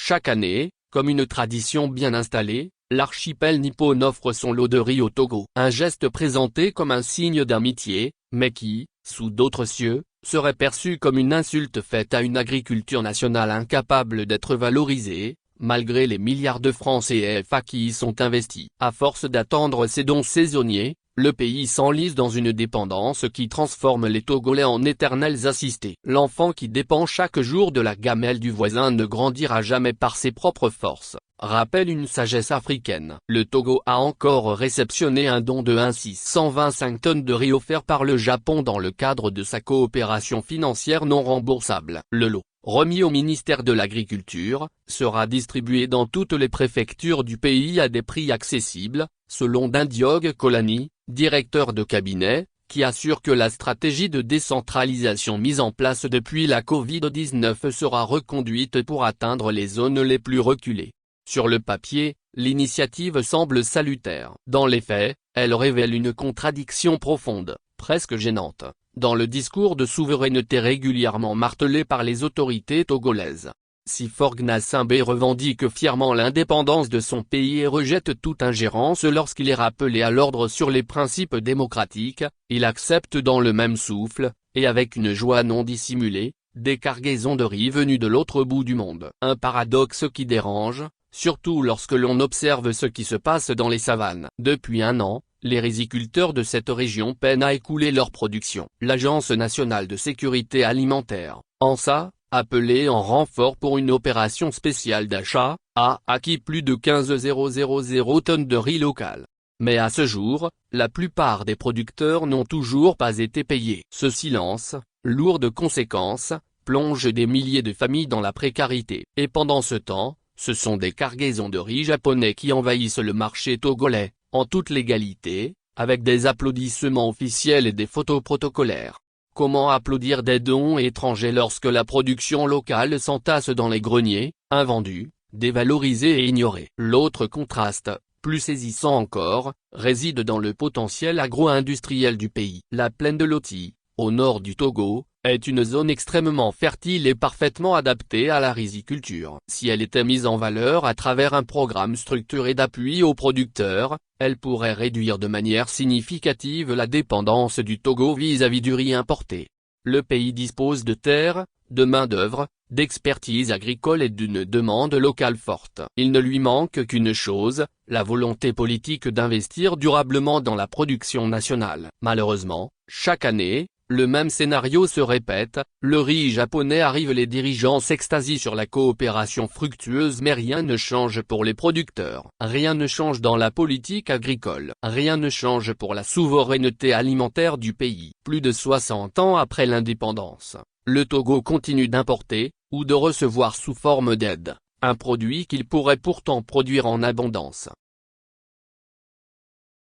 Chaque année, comme une tradition bien installée, l'archipel nippon offre son lot de riz au Togo. Un geste présenté comme un signe d'amitié, mais qui, sous d'autres cieux, serait perçu comme une insulte faite à une agriculture nationale incapable d'être valorisée, malgré les milliards de francs CFA qui y sont investis. À force d'attendre ces dons saisonniers, le pays s'enlise dans une dépendance qui transforme les Togolais en éternels assistés. L'enfant qui dépend chaque jour de la gamelle du voisin ne grandira jamais par ses propres forces, rappelle une sagesse africaine. Le Togo a encore réceptionné un don de 625 tonnes de riz offert par le Japon dans le cadre de sa coopération financière non remboursable. Le lot, remis au ministère de l'Agriculture, sera distribué dans toutes les préfectures du pays à des prix accessibles, selon Ndiogue Kolani, directeur de cabinet, qui assure que la stratégie de décentralisation mise en place depuis la Covid-19 sera reconduite pour atteindre les zones les plus reculées. Sur le papier, l'initiative semble salutaire. Dans les faits, elle révèle une contradiction profonde, presque gênante, dans le discours de souveraineté régulièrement martelé par les autorités togolaises. Si Faure Gnassingbé revendique fièrement l'indépendance de son pays et rejette toute ingérence lorsqu'il est rappelé à l'ordre sur les principes démocratiques, il accepte dans le même souffle, et avec une joie non dissimulée, des cargaisons de riz venues de l'autre bout du monde. Un paradoxe qui dérange, surtout lorsque l'on observe ce qui se passe dans les savanes. Depuis un an, les riziculteurs de cette région peinent à écouler leur production. L'Agence nationale de sécurité alimentaire, ANSA, appelée en renfort pour une opération spéciale d'achat, a acquis plus de 15 000 tonnes de riz local. Mais à ce jour, la plupart des producteurs n'ont toujours pas été payés. Ce silence, lourd de conséquences, plonge des milliers de familles dans la précarité. Et pendant ce temps, ce sont des cargaisons de riz japonais qui envahissent le marché togolais, en toute légalité, avec des applaudissements officiels et des photos protocolaires. Comment applaudir des dons étrangers lorsque la production locale s'entasse dans les greniers, invendue, dévalorisée et ignorée? L'autre contraste, plus saisissant encore, réside dans le potentiel agro-industriel du pays. La plaine de Loti, au nord du Togo, est une zone extrêmement fertile et parfaitement adaptée à la riziculture. Si elle était mise en valeur à travers un programme structuré d'appui aux producteurs, elle pourrait réduire de manière significative la dépendance du Togo vis-à-vis du riz importé. Le pays dispose de terres, de main-d'œuvre, d'expertise agricole et d'une demande locale forte. Il ne lui manque qu'une chose, la volonté politique d'investir durablement dans la production nationale. Malheureusement, chaque année, le même scénario se répète, le riz japonais arrive, les dirigeants s'extasient sur la coopération fructueuse, mais rien ne change pour les producteurs. Rien ne change dans la politique agricole. Rien ne change pour la souveraineté alimentaire du pays. Plus de 60 ans après l'indépendance, le Togo continue d'importer, ou de recevoir sous forme d'aide, un produit qu'il pourrait pourtant produire en abondance.